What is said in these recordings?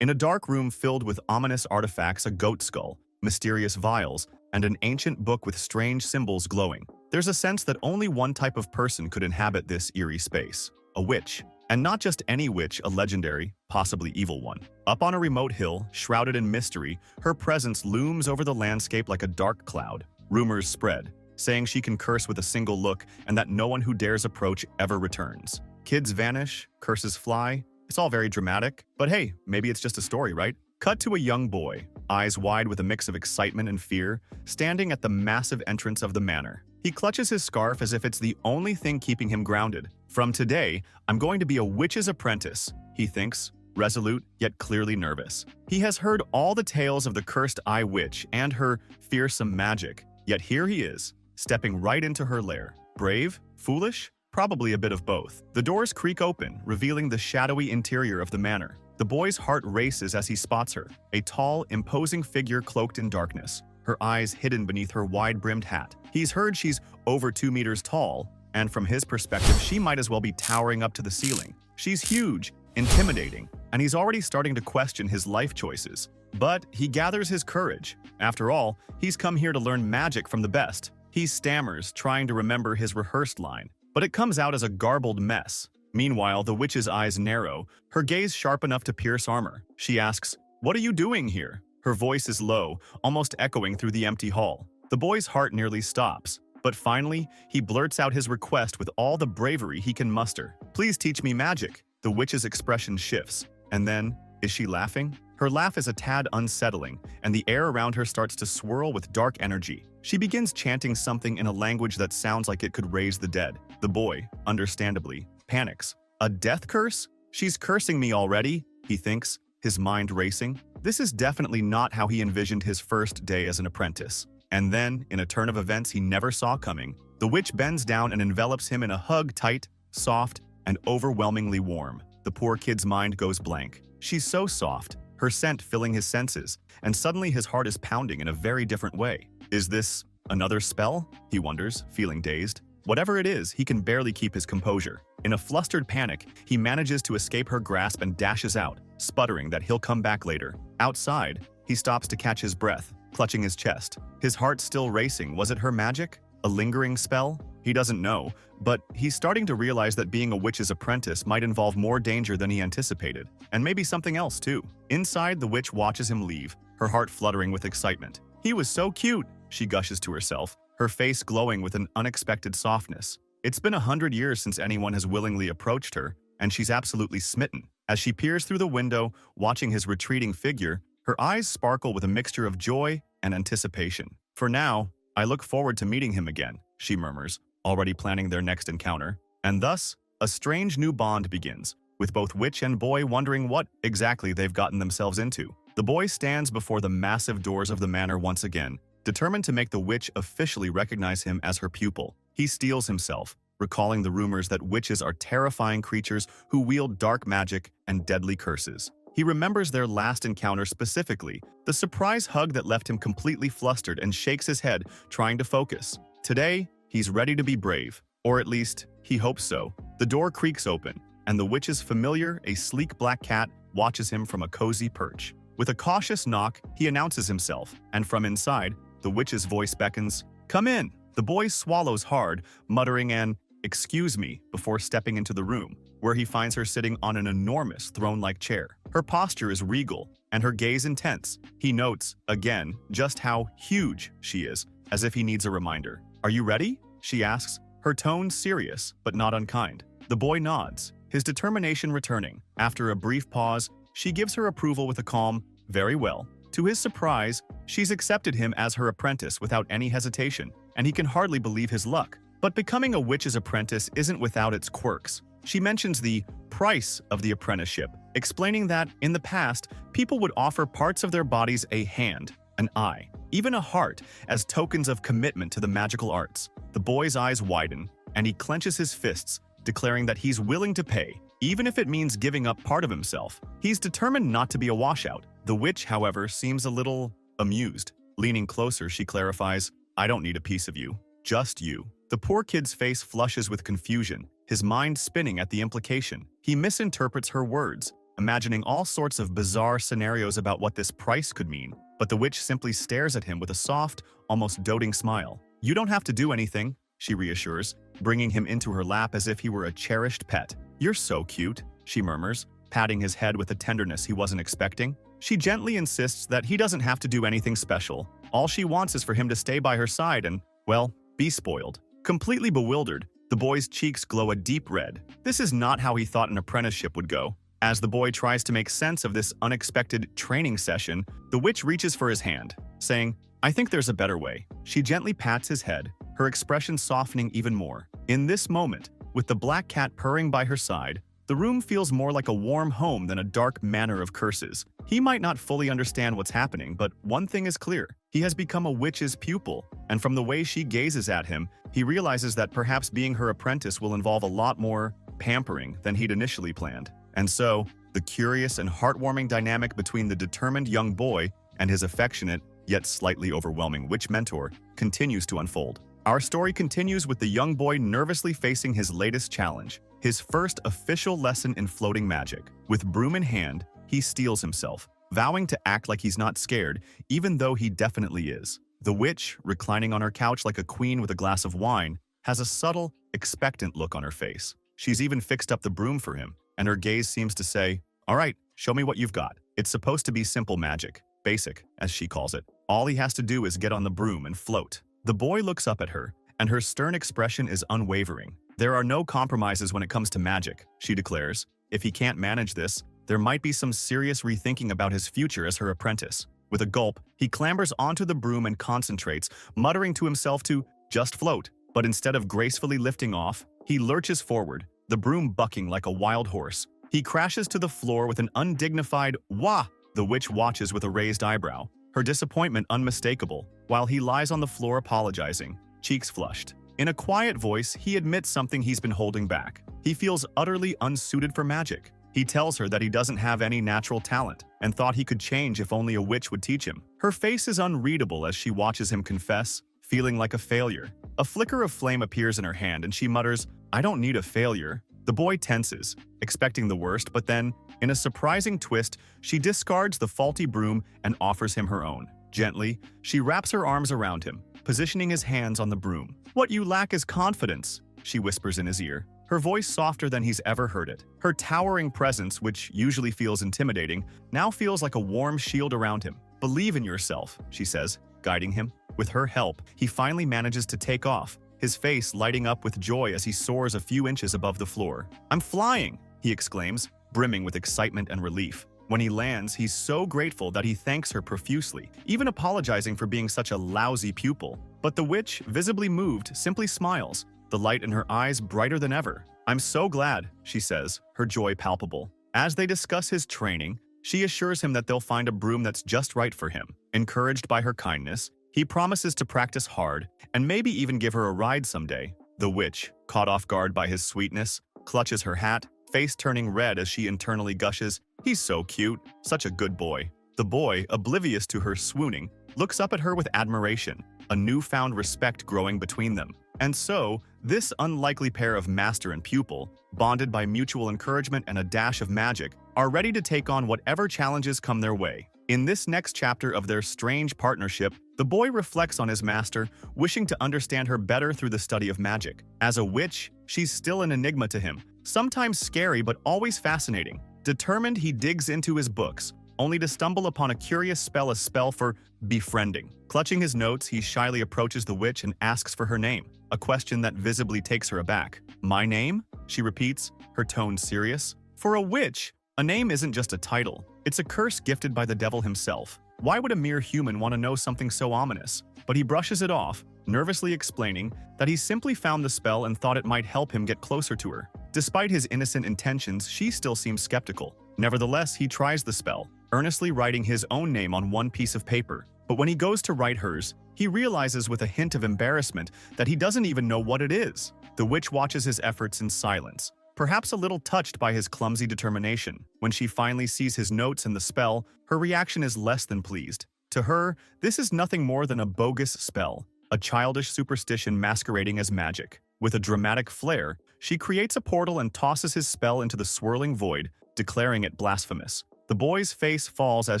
In a dark room filled with ominous artifacts, a goat skull, mysterious vials, and an ancient book with strange symbols glowing, there's a sense that only one type of person could inhabit this eerie space: a witch. And not just any witch, a legendary, possibly evil one. Up on a remote hill, shrouded in mystery, her presence looms over the landscape like a dark cloud. Rumors spread, saying she can curse with a single look and that no one who dares approach ever returns. Kids vanish, curses fly. It's all very dramatic, but hey, maybe it's just a story, right? Cut to a young boy, eyes wide with a mix of excitement and fear, standing at the massive entrance of the manor. He clutches his scarf as if it's the only thing keeping him grounded. From today, I'm going to be a witch's apprentice, he thinks, resolute yet clearly nervous. He has heard all the tales of the cursed eye witch and her fearsome magic, yet here he is, stepping right into her lair. Brave? Foolish? Probably a bit of both. The doors creak open, revealing the shadowy interior of the manor. The boy's heart races as he spots her, a tall, imposing figure cloaked in darkness, her eyes hidden beneath her wide-brimmed hat. He's heard she's over 2 meters tall, and from his perspective, she might as well be towering up to the ceiling. She's huge, intimidating, and he's already starting to question his life choices. But he gathers his courage. After all, he's come here to learn magic from the best. He stammers, trying to remember his rehearsed line, but it comes out as a garbled mess. Meanwhile, the witch's eyes narrow, her gaze sharp enough to pierce armor. She asks, "What are you doing here?" Her voice is low, almost echoing through the empty hall. The boy's heart nearly stops, but finally, he blurts out his request with all the bravery he can muster. "Please teach me magic." The witch's expression shifts, and then, is she laughing? Her laugh is a tad unsettling, and the air around her starts to swirl with dark energy. She begins chanting something in a language that sounds like it could raise the dead. The boy, understandably, panics. A death curse? She's cursing me already, he thinks, his mind racing. This is definitely not how he envisioned his first day as an apprentice. And then, in a turn of events he never saw coming, the witch bends down and envelops him in a hug tight, soft, and overwhelmingly warm. The poor kid's mind goes blank. She's so soft, her scent filling his senses, and suddenly his heart is pounding in a very different way. Is this another spell? He wonders, feeling dazed. Whatever it is, he can barely keep his composure. In a flustered panic, he manages to escape her grasp and dashes out, sputtering that he'll come back later. Outside, he stops to catch his breath, clutching his chest. His heart still racing. Was it her magic? A lingering spell? He doesn't know, but he's starting to realize that being a witch's apprentice might involve more danger than he anticipated, and maybe something else too. Inside, the witch watches him leave, her heart fluttering with excitement. "He was so cute," she gushes to herself, her face glowing with an unexpected softness. It's been 100 years since anyone has willingly approached her, and she's absolutely smitten. As she peers through the window, watching his retreating figure, her eyes sparkle with a mixture of joy and anticipation. "For now, I look forward to meeting him again," she murmurs, already planning their next encounter. And thus, a strange new bond begins, with both witch and boy wondering what exactly they've gotten themselves into. The boy stands before the massive doors of the manor once again, determined to make the witch officially recognize him as her pupil. He steels himself, recalling the rumors that witches are terrifying creatures who wield dark magic and deadly curses. He remembers their last encounter specifically, the surprise hug that left him completely flustered, and shakes his head, trying to focus. Today, he's ready to be brave, or at least, he hopes so. The door creaks open, and the witch's familiar, a sleek black cat, watches him from a cozy perch. With a cautious knock, he announces himself, and from inside, the witch's voice beckons, "Come in." The boy swallows hard, muttering an "excuse me" before stepping into the room, where he finds her sitting on an enormous throne-like chair. Her posture is regal, and her gaze intense. He notes, again, just how huge she is, as if he needs a reminder. "Are you ready?" she asks, her tone serious, but not unkind. The boy nods, his determination returning. After a brief pause, she gives her approval with a calm, "Very well." To his surprise, she's accepted him as her apprentice without any hesitation, and he can hardly believe his luck. But becoming a witch's apprentice isn't without its quirks. She mentions the price of the apprenticeship, explaining that, in the past, people would offer parts of their bodies, a hand, an eye, even a heart, as tokens of commitment to the magical arts. The boy's eyes widen, and he clenches his fists, declaring that he's willing to pay, even if it means giving up part of himself. He's determined not to be a washout. The witch, however, seems a little amused. Leaning closer, she clarifies, "I don't need a piece of you, just you." The poor kid's face flushes with confusion, his mind spinning at the implication. He misinterprets her words. imagining all sorts of bizarre scenarios about what this price could mean. But the witch simply stares at him with a soft, almost doting smile. "You don't have to do anything," she reassures, bringing him into her lap as if he were a cherished pet. "You're so cute," she murmurs, patting his head with a tenderness he wasn't expecting. She gently insists that he doesn't have to do anything special. All she wants is for him to stay by her side and, well, be spoiled. Completely bewildered, the boy's cheeks glow a deep red. This is not how he thought an apprenticeship would go. As the boy tries to make sense of this unexpected training session, the witch reaches for his hand, saying, "I think there's a better way." She gently pats his head, her expression softening even more. In this moment, with the black cat purring by her side, the room feels more like a warm home than a dark manor of curses. He might not fully understand what's happening, but one thing is clear. He has become a witch's pupil, and from the way she gazes at him, he realizes that perhaps being her apprentice will involve a lot more pampering than he'd initially planned. And so, the curious and heartwarming dynamic between the determined young boy and his affectionate, yet slightly overwhelming witch mentor continues to unfold. Our story continues with the young boy nervously facing his latest challenge, his first official lesson in floating magic. With broom in hand, he steels himself, vowing to act like he's not scared, even though he definitely is. The witch, reclining on her couch like a queen with a glass of wine, has a subtle, expectant look on her face. She's even fixed up the broom for him, and her gaze seems to say, "All right, show me what you've got." It's supposed to be simple magic, basic, as she calls it. All he has to do is get on the broom and float. The boy looks up at her, and her stern expression is unwavering. "There are no compromises when it comes to magic," she declares. If he can't manage this, there might be some serious rethinking about his future as her apprentice. With a gulp, he clambers onto the broom and concentrates, muttering to himself to just float. But instead of gracefully lifting off, he lurches forward, the broom bucking like a wild horse. He crashes to the floor with an undignified wah. The witch watches with a raised eyebrow, her disappointment unmistakable, while he lies on the floor apologizing, cheeks flushed. In a quiet voice, he admits something he's been holding back. He feels utterly unsuited for magic. He tells her that he doesn't have any natural talent and thought he could change if only a witch would teach him. Her face is unreadable as she watches him confess, feeling like a failure. A flicker of flame appears in her hand and she mutters, "I don't need a failure." The boy tenses, expecting the worst, but then, in a surprising twist, she discards the faulty broom and offers him her own. Gently, she wraps her arms around him, positioning his hands on the broom. "What you lack is confidence," she whispers in his ear, her voice softer than he's ever heard it. Her towering presence, which usually feels intimidating, now feels like a warm shield around him. "Believe in yourself," she says, guiding him. With her help, he finally manages to take off, his face lighting up with joy as he soars a few inches above the floor. "I'm flying!" he exclaims, brimming with excitement and relief. When he lands, he's so grateful that he thanks her profusely, even apologizing for being such a lousy pupil. But the witch, visibly moved, simply smiles, the light in her eyes brighter than ever. "I'm so glad," she says, her joy palpable. As they discuss his training, she assures him that they'll find a broom that's just right for him. Encouraged by her kindness, he promises to practice hard and maybe even give her a ride someday. The witch, caught off guard by his sweetness, clutches her hat, face turning red as she internally gushes, "He's so cute, such a good boy." The boy, oblivious to her swooning, looks up at her with admiration, a newfound respect growing between them. And so, this unlikely pair of master and pupil, bonded by mutual encouragement and a dash of magic, are ready to take on whatever challenges come their way. In this next chapter of their strange partnership, the boy reflects on his master, wishing to understand her better through the study of magic. As a witch, she's still an enigma to him, sometimes scary but always fascinating. Determined, he digs into his books, only to stumble upon a curious spell, a spell for befriending. Clutching his notes, he shyly approaches the witch and asks for her name, a question that visibly takes her aback. "My name?" she repeats, her tone serious. For a witch, a name isn't just a title. It's a curse gifted by the devil himself. Why would a mere human want to know something so ominous? But he brushes it off, nervously explaining that he simply found the spell and thought it might help him get closer to her. Despite his innocent intentions, she still seems skeptical. Nevertheless, he tries the spell, earnestly writing his own name on one piece of paper. But when he goes to write hers, he realizes with a hint of embarrassment that he doesn't even know what it is. The witch watches his efforts in silence, perhaps a little touched by his clumsy determination. When she finally sees his notes and the spell, her reaction is less than pleased. To her, this is nothing more than a bogus spell, a childish superstition masquerading as magic. With a dramatic flair, she creates a portal and tosses his spell into the swirling void, declaring it blasphemous. The boy's face falls as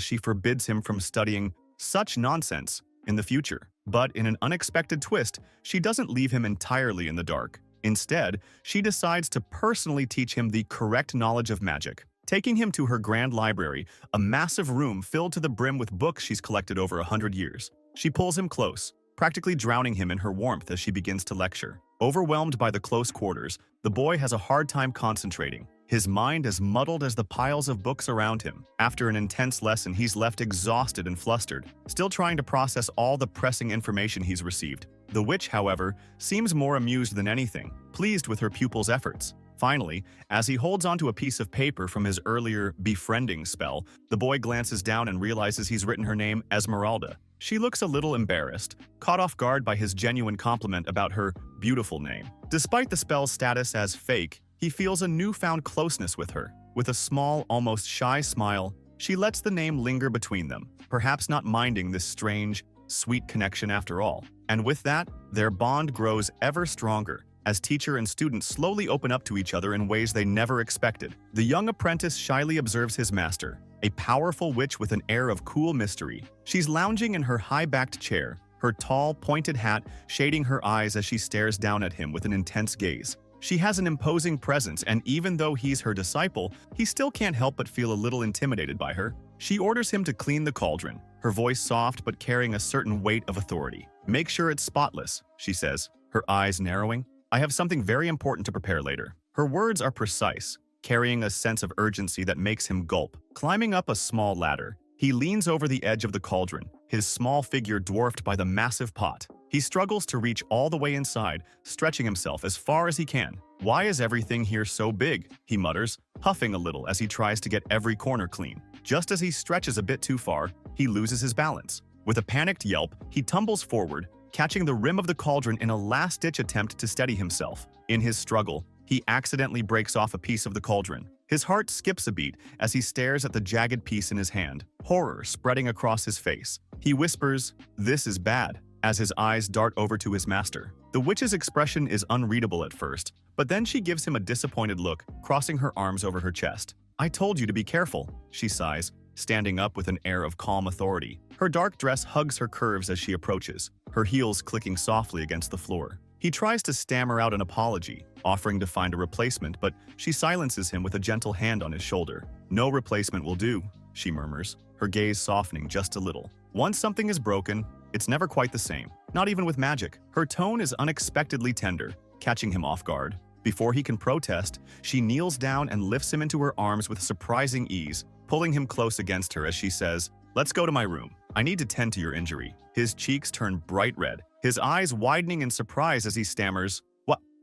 she forbids him from studying such nonsense in the future. But in an unexpected twist, she doesn't leave him entirely in the dark. Instead, she decides to personally teach him the correct knowledge of magic, taking him to her grand library, a massive room filled to the brim with books she's collected over 100 years. She pulls him close, practically drowning him in her warmth as she begins to lecture. Overwhelmed by the close quarters, the boy has a hard time concentrating. His mind as muddled as the piles of books around him. After an intense lesson, he's left exhausted and flustered, still trying to process all the pressing information he's received. The witch, however, seems more amused than anything, pleased with her pupil's efforts. Finally, as he holds onto a piece of paper from his earlier befriending spell, the boy glances down and realizes he's written her name Esmeralda. She looks a little embarrassed, caught off guard by his genuine compliment about her beautiful name. Despite the spell's status as fake, he feels a newfound closeness with her. With a small, almost shy smile, she lets the name linger between them, perhaps not minding this strange, sweet connection after all. And with that, their bond grows ever stronger, as teacher and student slowly open up to each other in ways they never expected. The young apprentice shyly observes his master, a powerful witch with an air of cool mystery. She's lounging in her high-backed chair, her tall, pointed hat shading her eyes as she stares down at him with an intense gaze. She has an imposing presence, and even though he's her disciple, he still can't help but feel a little intimidated by her. She orders him to clean the cauldron, her voice soft but carrying a certain weight of authority. "Make sure it's spotless," she says, her eyes narrowing. "I have something very important to prepare later." Her words are precise, carrying a sense of urgency that makes him gulp. Climbing up a small ladder, he leans over the edge of the cauldron, his small figure dwarfed by the massive pot. He struggles to reach all the way inside, stretching himself as far as he can. "Why is everything here so big?" he mutters, huffing a little as he tries to get every corner clean. Just as he stretches a bit too far, he loses his balance. With a panicked yelp, he tumbles forward, catching the rim of the cauldron in a last-ditch attempt to steady himself. In his struggle, he accidentally breaks off a piece of the cauldron. His heart skips a beat as he stares at the jagged piece in his hand, horror spreading across his face. He whispers, "This is bad," as his eyes dart over to his master. The witch's expression is unreadable at first, but then she gives him a disappointed look, crossing her arms over her chest. "I told you to be careful," she sighs, standing up with an air of calm authority. Her dark dress hugs her curves as she approaches, her heels clicking softly against the floor. He tries to stammer out an apology, offering to find a replacement, but she silences him with a gentle hand on his shoulder. "No replacement will do," she murmurs, her gaze softening just a little. "Once something is broken, it's never quite the same, not even with magic." Her tone is unexpectedly tender, catching him off guard. Before he can protest, she kneels down and lifts him into her arms with surprising ease, pulling him close against her as she says, "Let's go to my room. I need to tend to your injury." His cheeks turn bright red, his eyes widening in surprise as he stammers,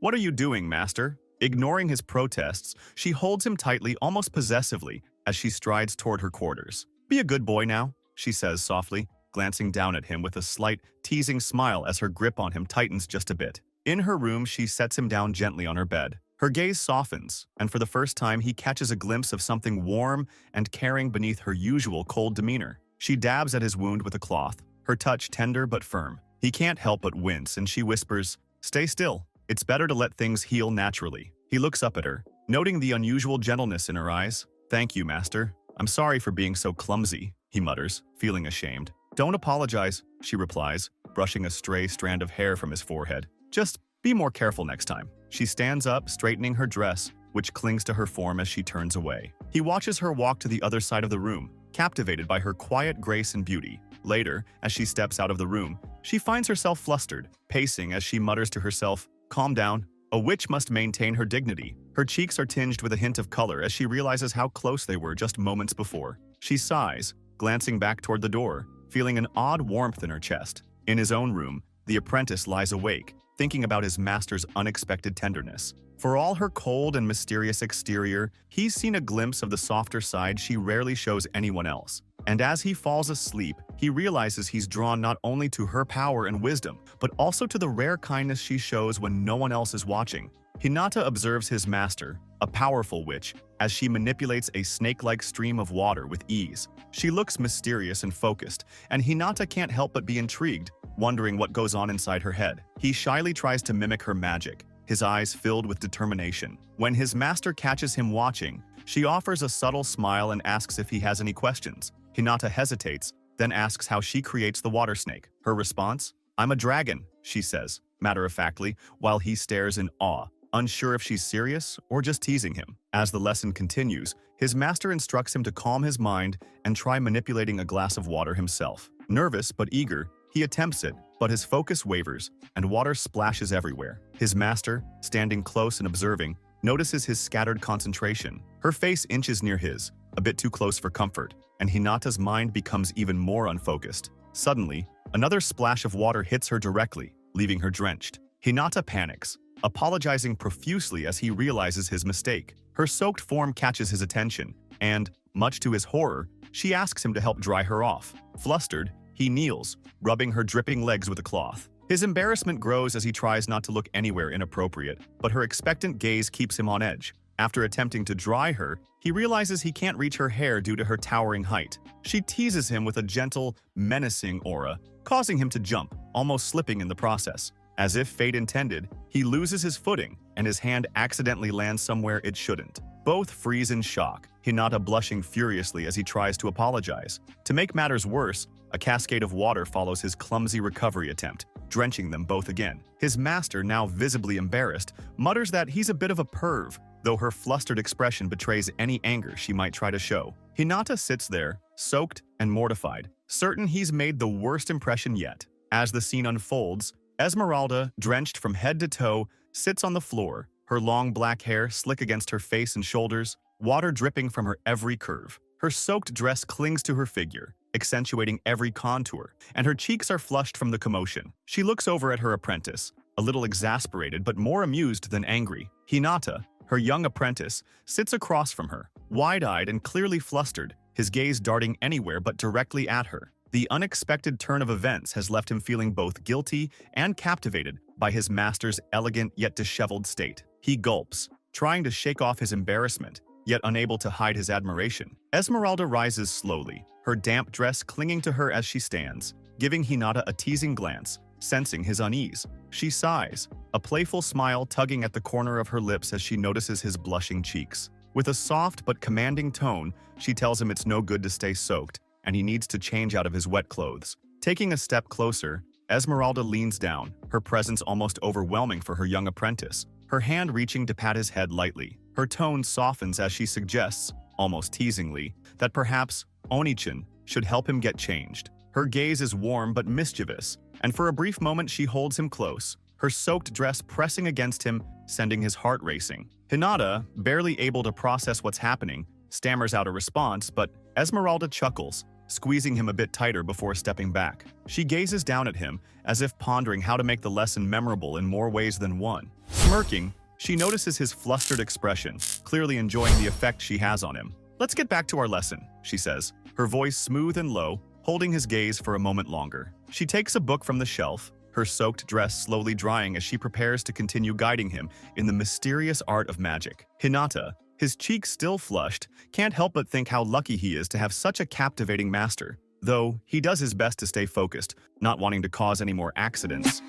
What are you doing, master?" Ignoring his protests, she holds him tightly, almost possessively, as she strides toward her quarters. "Be a good boy now," she says softly, glancing down at him with a slight, teasing smile as her grip on him tightens just a bit. In her room, she sets him down gently on her bed. Her gaze softens, and for the first time he catches a glimpse of something warm and caring beneath her usual cold demeanor. She dabs at his wound with a cloth, her touch tender but firm. He can't help but wince, and she whispers, "Stay still. It's better to let things heal naturally." He looks up at her, noting the unusual gentleness in her eyes. "Thank you, master. I'm sorry for being so clumsy," he mutters, feeling ashamed. "Don't apologize," she replies, brushing a stray strand of hair from his forehead. "Just be more careful next time." She stands up, straightening her dress, which clings to her form as she turns away. He watches her walk to the other side of the room, captivated by her quiet grace and beauty. Later, as she steps out of the room, she finds herself flustered, pacing as she mutters to herself, "Calm down." A witch must maintain her dignity. Her cheeks are tinged with a hint of color as she realizes how close they were just moments before. She sighs, glancing back toward the door, feeling an odd warmth in her chest. In his own room, the apprentice lies awake, thinking about his master's unexpected tenderness. For all her cold and mysterious exterior, he's seen a glimpse of the softer side she rarely shows anyone else. And as he falls asleep, he realizes he's drawn not only to her power and wisdom, but also to the rare kindness she shows when no one else is watching. Hinata observes his master, a powerful witch, as she manipulates a snake-like stream of water with ease. She looks mysterious and focused, and Hinata can't help but be intrigued, wondering what goes on inside her head. He shyly tries to mimic her magic, his eyes filled with determination. When his master catches him watching, She offers a subtle smile and asks if he has any questions. Hinata hesitates, then asks how she creates the water snake. Her response? "I'm a dragon," she says, matter-of-factly, while he stares in awe, unsure if she's serious or just teasing him. As the lesson continues, his master instructs him to calm his mind and try manipulating a glass of water himself. Nervous but eager, he attempts it, but his focus wavers, and water splashes everywhere. His master, standing close and observing, notices his scattered concentration. Her face inches near his, a bit too close for comfort, and Hinata's mind becomes even more unfocused. Suddenly, another splash of water hits her directly, leaving her drenched. Hinata panics, apologizing profusely as he realizes his mistake. Her soaked form catches his attention, and, much to his horror, she asks him to help dry her off. Flustered, he kneels, rubbing her dripping legs with a cloth. His embarrassment grows as he tries not to look anywhere inappropriate, but her expectant gaze keeps him on edge. After attempting to dry her, he realizes he can't reach her hair due to her towering height. She teases him with a gentle, menacing aura, causing him to jump, almost slipping in the process. As if fate intended, he loses his footing, and his hand accidentally lands somewhere it shouldn't. Both freeze in shock, Hinata blushing furiously as he tries to apologize. To make matters worse, a cascade of water follows his clumsy recovery attempt, drenching them both again. His master, now visibly embarrassed, mutters that he's a bit of a perv, though her flustered expression betrays any anger she might try to show. Hinata sits there, soaked and mortified, certain he's made the worst impression yet. As the scene unfolds, Esmeralda, drenched from head to toe, sits on the floor, her long black hair slick against her face and shoulders, water dripping from her every curve. Her soaked dress clings to her figure, accentuating every contour, and her cheeks are flushed from the commotion. She looks over at her apprentice, a little exasperated but more amused than angry. Hinata, her young apprentice, sits across from her, wide-eyed and clearly flustered, his gaze darting anywhere but directly at her. The unexpected turn of events has left him feeling both guilty and captivated by his master's elegant yet disheveled state. He gulps, trying to shake off his embarrassment, yet unable to hide his admiration. Esmeralda rises slowly, her damp dress clinging to her as she stands, giving Hinata a teasing glance, sensing his unease. She sighs, a playful smile tugging at the corner of her lips as she notices his blushing cheeks. With a soft but commanding tone, she tells him it's no good to stay soaked, and he needs to change out of his wet clothes. Taking a step closer, Esmeralda leans down, her presence almost overwhelming for her young apprentice, her hand reaching to pat his head lightly. Her tone softens as she suggests, almost teasingly, that perhaps Onichan should help him get changed. Her gaze is warm but mischievous, and for a brief moment she holds him close, her soaked dress pressing against him, sending his heart racing. Hinata, barely able to process what's happening, stammers out a response, but Esmeralda chuckles, squeezing him a bit tighter before stepping back. She gazes down at him, as if pondering how to make the lesson memorable in more ways than one. Smirking, she notices his flustered expression, clearly enjoying the effect she has on him. "Let's get back to our lesson," she says, her voice smooth and low, holding his gaze for a moment longer. She takes a book from the shelf, her soaked dress slowly drying as she prepares to continue guiding him in the mysterious art of magic. Hinata, his cheeks still flushed, can't help but think how lucky he is to have such a captivating master, though he does his best to stay focused, not wanting to cause any more accidents.